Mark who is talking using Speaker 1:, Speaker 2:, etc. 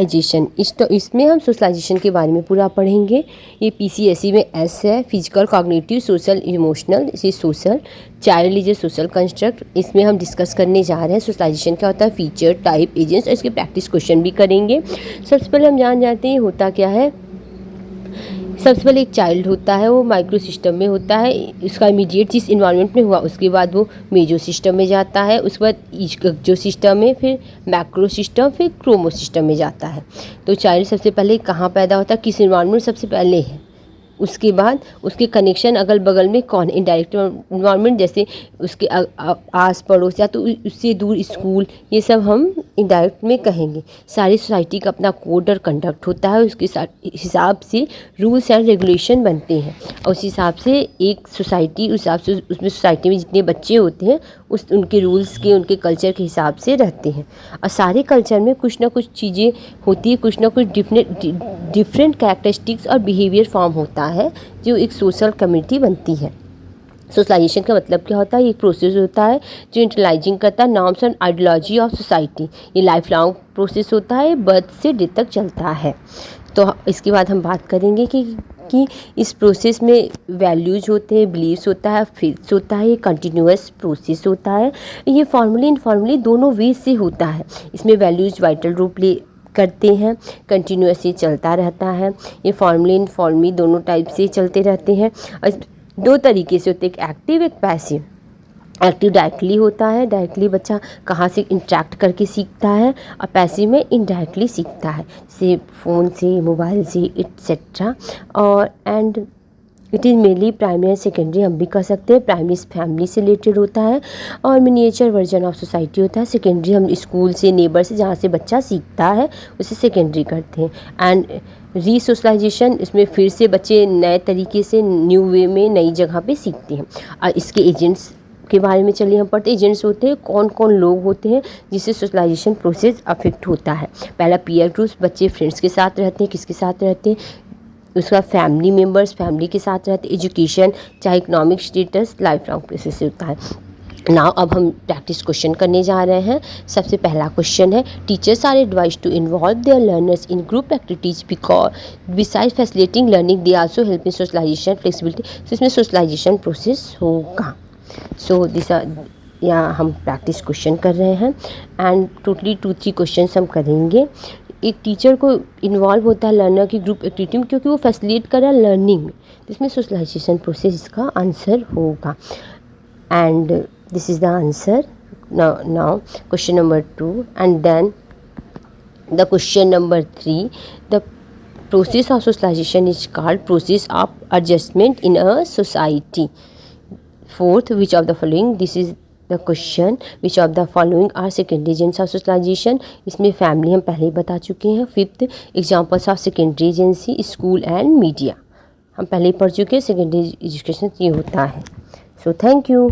Speaker 1: Socialisation इसमें हम socialisation के बारे में पूरा पढ़ेंगे। ये पीसीएसई में एस है, फिजिकल, कॉग्निटिव, सोशल, इमोशनल। इसे social, child is a social construct. इसमें हम डिस्कस करने जा रहे हैं सोशलाइजेशन क्या होता है, फीचर, टाइप, एजेंट्स और इसके प्रैक्टिस क्वेश्चन भी करेंगे। सबसे पहले हम जान जाते हैं होता क्या है। सबसे पहले एक चाइल्ड होता है, वो माइक्रो सिस्टम में होता है। इसका इमीडिएट जिस इन्वायरमेंट में हुआ उसके बाद वो मेजो सिस्टम में जाता है, उसके बाद जो सिस्टम है, फिर मैक्रो सिस्टम, फिर क्रोमो सिस्टम में जाता है। तो चाइल्ड सबसे पहले कहाँ पैदा होता है, किस इन्वायरमेंट सबसे पहले है, उसके बाद उसके कनेक्शन अगल बगल में कौन, इनडायरेक्ट इन्वायरमेंट जैसे उसके आस पड़ोस या तो उससे दूर स्कूल, ये सब हम इनडायरेक्ट में कहेंगे। सारी सोसाइटी का अपना कोड और कंडक्ट होता है, उसके हिसाब से रूल्स एंड रेगुलेशन बनते हैं और उस हिसाब से एक सोसाइटी, उस हिसाब से उसमें सोसाइटी में जितने बच्चे होते हैं उनके रूल्स के, उनके कल्चर के हिसाब से रहते हैं। और सारे कल्चर में कुछ ना कुछ चीज़ें होती है, कुछ ना कुछ डिफरेंट कैरेक्टरिस्टिक्स और बिहेवियर फॉर्म होता है जो एक सोशल कम्युनिटी बनती है। सोशलाइजेशन का मतलब क्या होता है, ये एक प्रोसेस होता है जो इंटरलाइजिंग करता है norms and ideology of society. ये लाइफ लॉन्ग प्रोसेस होता है, बर्थ से डेथ तक चलता है। तो इसके बाद हम बात करेंगे कि इस प्रोसेस में वैल्यूज़ होते हैं, बिलीव्स होता है, फेथ्स होता है, ये कंटिन्यूअस प्रोसेस होता है। ये फॉर्मली इनफॉर्मली दोनों वे से होता है। इसमें वैल्यूज़ वाइटल रोल प्ले करते हैं, कंटिन्यूअसली चलता रहता है। ये फॉर्मली इनफॉर्मली दोनों टाइप से चलते रहते हैं और दो तरीके से होते हैं, एक एक्टिव एक पैसिव। एक्टिव डायरेक्टली होता है, डायरेक्टली बच्चा कहाँ से इंटरेक्ट करके सीखता है, और पैसिव में इनडायरेक्टली सीखता है, जैसे फ़ोन से, मोबाइल से एट्सेट्रा। और and it is mainly primary and secondary हम भी कह सकते हैं। प्राइमरी फैमिली से रिलेटेड होता है और मिनिएचर वर्जन ऑफ सोसाइटी होता है। सेकेंडरी हम स्कूल से, नेबर से, जहाँ से बच्चा सीखता है उसे सेकेंडरी करते हैं। एंड रीसोशलाइजेशन, इसमें फिर से बच्चे नए तरीके से, न्यू वे में, नई जगह पे सीखते हैं। और इसके एजेंट्स के बारे में चलिए हम पढ़ते। एजेंट्स होते हैं, कौन कौन लोग होते हैं जिससे सोशलाइजेशन प्रोसेस अफेक्ट होता है। पहला पीयर ग्रुप्स, बच्चे फ्रेंड्स के साथ रहते हैं, किसके साथ रहते हैं, उसका फैमिली मेम्बर्स, फैमिली के साथ रहते हैं। एजुकेशन, चाहे economic status, life long process होता है। नाउ अब हम प्रैक्टिस क्वेश्चन करने जा रहे हैं। सबसे पहला क्वेश्चन है, teachers are advised to involve their learners in group activities because beside facilitating learning they also help in socialization flexibility. तो इसमें सोशलाइजेशन प्रोसेस होगा। सो दिस या हम प्रैक्टिस क्वेश्चन कर रहे हैं एंड टोटली 2-3 क्वेश्चन हम करेंगे। एक टीचर को इन्वॉल्व होता है लर्नर की ग्रुप एक्टिविटी में क्योंकि वो फैसिलिटेट कर रहा है लर्निंग में, इसमें सोशलाइजेशन प्रोसेस इसका आंसर होगा। And this is the answer. Now question number 2 and then the question number 3, the process of socialization is called process of adjustment in a society. Fourth, which of the following, this is the question, which of the following are secondary agents of socialization? इसमें family हम पहले ही बता चुके हैं। Fifth, examples of secondary agency, school and media हम पहले ही पढ़ चुके हैं। सेकेंडरी एजुकेशन ये होता है। So thank you.